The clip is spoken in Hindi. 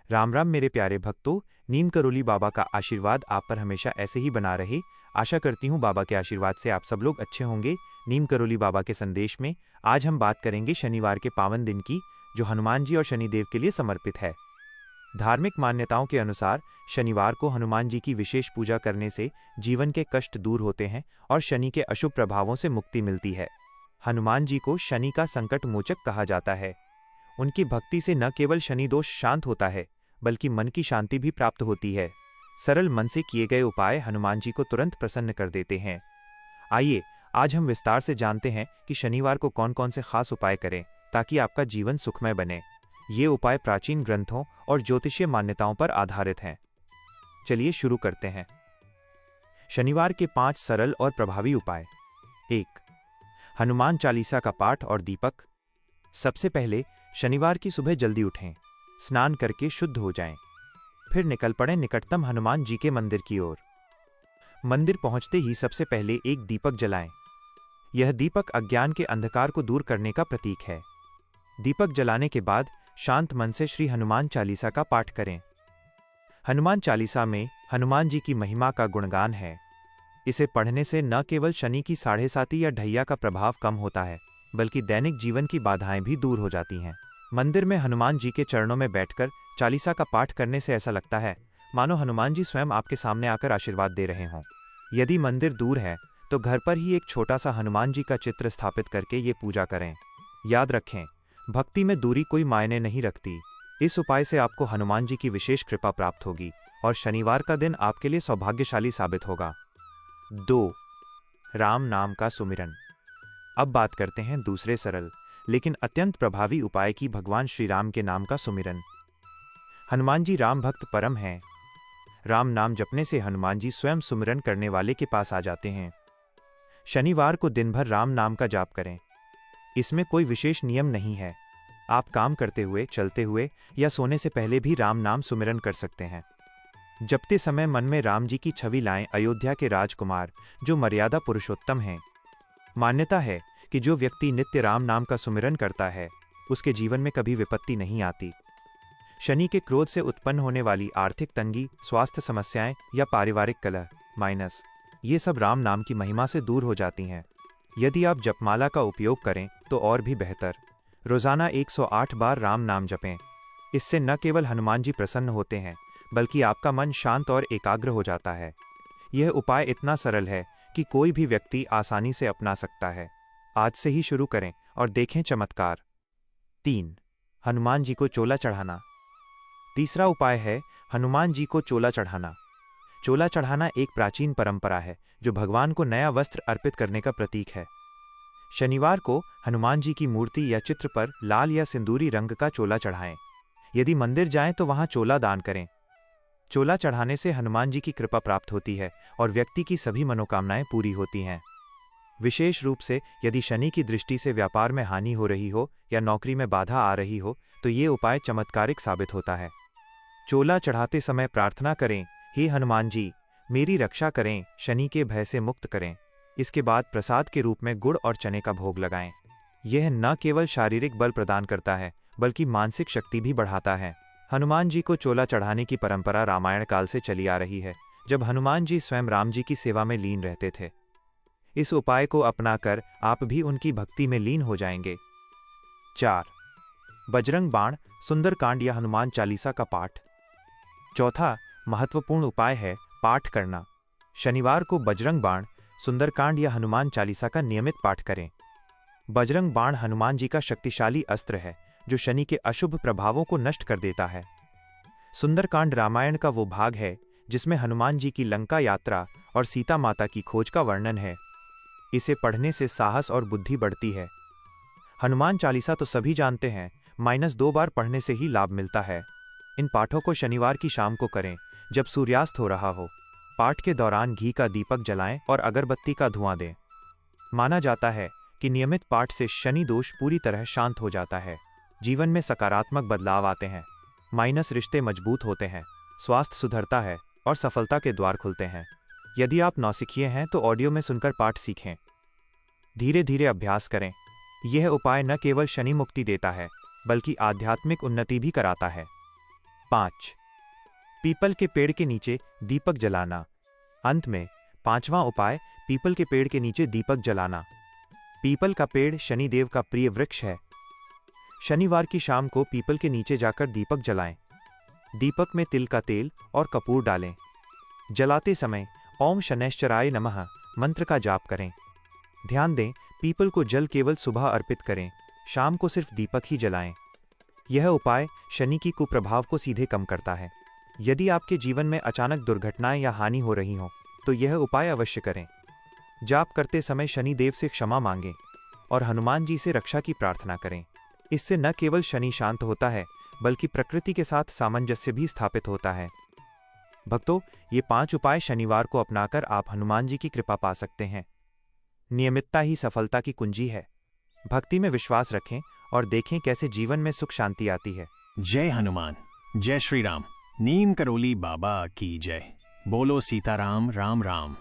राम राम मेरे प्यारे भक्तों। नीम करोली बाबा का आशीर्वाद आप पर हमेशा ऐसे ही बना रहे। आशा करती हूँ बाबा के आशीर्वाद से आप सब लोग अच्छे होंगे। नीम करोली बाबा के संदेश में आज हम बात करेंगे शनिवार के पावन दिन की, जो हनुमान जी और शनिदेव के लिए समर्पित है। धार्मिक मान्यताओं के अनुसार शनिवार को हनुमान जी की विशेष पूजा करने से जीवन के कष्ट दूर होते हैं और शनि के अशुभ प्रभावों से मुक्ति मिलती है। हनुमान जी को शनि का संकट मोचक कहा जाता है। उनकी भक्ति से न केवल शनि दोष शांत होता है, बल्कि मन की शांति भी प्राप्त होती है। सरल मन से किए गए उपाय हनुमान जी को तुरंत प्रसन्न कर देते हैं। आइए आज हम विस्तार से जानते हैं कि शनिवार को कौन कौन से खास उपाय करें ताकि आपका जीवन सुखमय बने। ये उपाय प्राचीन ग्रंथों और ज्योतिषीय मान्यताओं पर आधारित हैं। चलिए शुरू करते हैं। शनिवार के 5 सरल और प्रभावी उपाय। 1. हनुमान चालीसा का पाठ और दीपक। सबसे पहले शनिवार की सुबह जल्दी उठें, स्नान करके शुद्ध हो जाएं। फिर निकल पड़ें निकटतम हनुमान जी के मंदिर की ओर। मंदिर पहुंचते ही सबसे पहले एक दीपक जलाएं। यह दीपक अज्ञान के अंधकार को दूर करने का प्रतीक है। दीपक जलाने के बाद शांत मन से श्री हनुमान चालीसा का पाठ करें। हनुमान चालीसा में हनुमान जी की महिमा का गुणगान है। इसे पढ़ने से न केवल शनि की 7.5 या ढैया का प्रभाव कम होता है, बल्कि दैनिक जीवन की बाधाएं भी दूर हो जाती हैं। मंदिर में हनुमान जी के चरणों में बैठकर चालीसा का पाठ करने से ऐसा लगता है मानो हनुमान जी स्वयं आपके सामने आकर आशीर्वाद दे रहे हों। यदि मंदिर दूर है तो घर पर ही एक छोटा सा हनुमान जी का चित्र स्थापित करके ये पूजा करें। याद रखें, भक्ति में दूरी कोई मायने नहीं रखती। इस उपाय से आपको हनुमान जी की विशेष कृपा प्राप्त होगी और शनिवार का दिन आपके लिए सौभाग्यशाली साबित होगा। 2. राम नाम का सुमिरन। अब बात करते हैं दूसरे सरल लेकिन अत्यंत प्रभावी उपाय की, भगवान श्री राम के नाम का सुमिरन। हनुमान जी राम भक्त परम हैं। राम नाम जपने से हनुमान जी स्वयं सुमिरन करने वाले के पास आ जाते हैं। शनिवार को दिन भर राम नाम का जाप करें। इसमें कोई विशेष नियम नहीं है। आप काम करते हुए, चलते हुए या सोने से पहले भी राम नाम सुमिरन कर सकते हैं। जपते समय मन में राम जी की छवि लाएं, अयोध्या के राजकुमार जो मर्यादा पुरुषोत्तम हैं। मान्यता है कि जो व्यक्ति नित्य राम नाम का सुमिरन करता है उसके जीवन में कभी विपत्ति नहीं आती। शनि के क्रोध से उत्पन्न होने वाली आर्थिक तंगी, स्वास्थ्य समस्याएं या पारिवारिक कलह माइनस, ये सब राम नाम की महिमा से दूर हो जाती हैं। यदि आप जपमाला का उपयोग करें तो और भी बेहतर। रोजाना 108 बार राम नाम जपें। इससे न केवल हनुमान जी प्रसन्न होते हैं, बल्कि आपका मन शांत और एकाग्र हो जाता है। यह उपाय इतना सरल है कि कोई भी व्यक्ति आसानी से अपना सकता है। आज से ही शुरू करें और देखें चमत्कार। 3. हनुमान जी को चोला चढ़ाना। तीसरा उपाय है हनुमान जी को चोला चढ़ाना। चोला चढ़ाना एक प्राचीन परंपरा है जो भगवान को नया वस्त्र अर्पित करने का प्रतीक है। शनिवार को हनुमान जी की मूर्ति या चित्र पर लाल या सिंदूरी रंग का चोला चढ़ाएं। यदि मंदिर जाएं तो वहां चोला दान करें। चोला चढ़ाने से हनुमान जी की कृपा प्राप्त होती है और व्यक्ति की सभी मनोकामनाएं पूरी होती हैं। विशेष रूप से यदि शनि की दृष्टि से व्यापार में हानि हो रही हो या नौकरी में बाधा आ रही हो तो ये उपाय चमत्कारिक साबित होता है। चोला चढ़ाते समय प्रार्थना करें, हे हनुमान जी मेरी रक्षा करें, शनि के भय से मुक्त करें। इसके बाद प्रसाद के रूप में गुड़ और चने का भोग लगाएं। यह न केवल शारीरिक बल प्रदान करता है, बल्कि मानसिक शक्ति भी बढ़ाता है। हनुमान जी को चोला चढ़ाने की परंपरा रामायण काल से चली आ रही है, जब हनुमान जी स्वयं राम जी की सेवा में लीन रहते थे। इस उपाय को अपनाकर आप भी उनकी भक्ति में लीन हो जाएंगे। 4. बजरंग बाण, सुंदरकांड या हनुमान चालीसा का पाठ। चौथा महत्वपूर्ण उपाय है पाठ करना। शनिवार को बजरंग बाण, सुंदरकांड या हनुमान चालीसा का नियमित पाठ करें। बजरंग बाण हनुमान जी का शक्तिशाली अस्त्र है जो शनि के अशुभ प्रभावों को नष्ट कर देता है। सुंदरकांड रामायण का वो भाग है जिसमें हनुमान जी की लंका यात्रा और सीता माता की खोज का वर्णन है। इसे पढ़ने से साहस और बुद्धि बढ़ती है। हनुमान चालीसा तो सभी जानते हैं, -2 बार पढ़ने से ही लाभ मिलता है। इन पाठों को शनिवार की शाम को करें जब सूर्यास्त हो रहा हो। पाठ के दौरान घी का दीपक जलाएं और अगरबत्ती का धुआं दें। माना जाता है कि नियमित पाठ से शनि दोष पूरी तरह शांत हो जाता है। जीवन में सकारात्मक बदलाव आते हैं, रिश्ते मजबूत होते हैं, स्वास्थ्य सुधरता है और सफलता के द्वार खुलते हैं। यदि आप नौसिखिए हैं तो ऑडियो में सुनकर पाठ सीखें। धीरे धीरे अभ्यास करें। यह उपाय न केवल शनि मुक्ति देता है, बल्कि आध्यात्मिक उन्नति भी कराता है। 5. पीपल के पेड़ के नीचे दीपक जलाना। अंत में 5वां उपाय पीपल के पेड़ के नीचे दीपक जलाना। पीपल का पेड़ शनिदेव का प्रिय वृक्ष है। शनिवार की शाम को पीपल के नीचे जाकर दीपक जलाएं। दीपक में तिल का तेल और कपूर डालें। जलाते समय ओम शनैश्चराय नमः मंत्र का जाप करें। ध्यान दें, पीपल को जल केवल सुबह अर्पित करें, शाम को सिर्फ दीपक ही जलाएं। यह उपाय शनि की कुप्रभाव को सीधे कम करता है। यदि आपके जीवन में अचानक दुर्घटनाएं या हानि हो रही हो तो यह उपाय अवश्य करें। जाप करते समय शनि देव से क्षमा मांगें और हनुमान जी से रक्षा की प्रार्थना करें। इससे न केवल शनि शांत होता है बल्कि प्रकृति के साथ सामंजस्य भी स्थापित होता है। भक्तों, ये 5 उपाय शनिवार को अपनाकर आप हनुमान जी की कृपा पा सकते हैं। नियमितता ही सफलता की कुंजी है। भक्ति में विश्वास रखें और देखें कैसे जीवन में सुख शांति आती है। जय हनुमान, जय श्री राम। नीम करोली बाबा की जय। बोलो सीताराम, राम राम।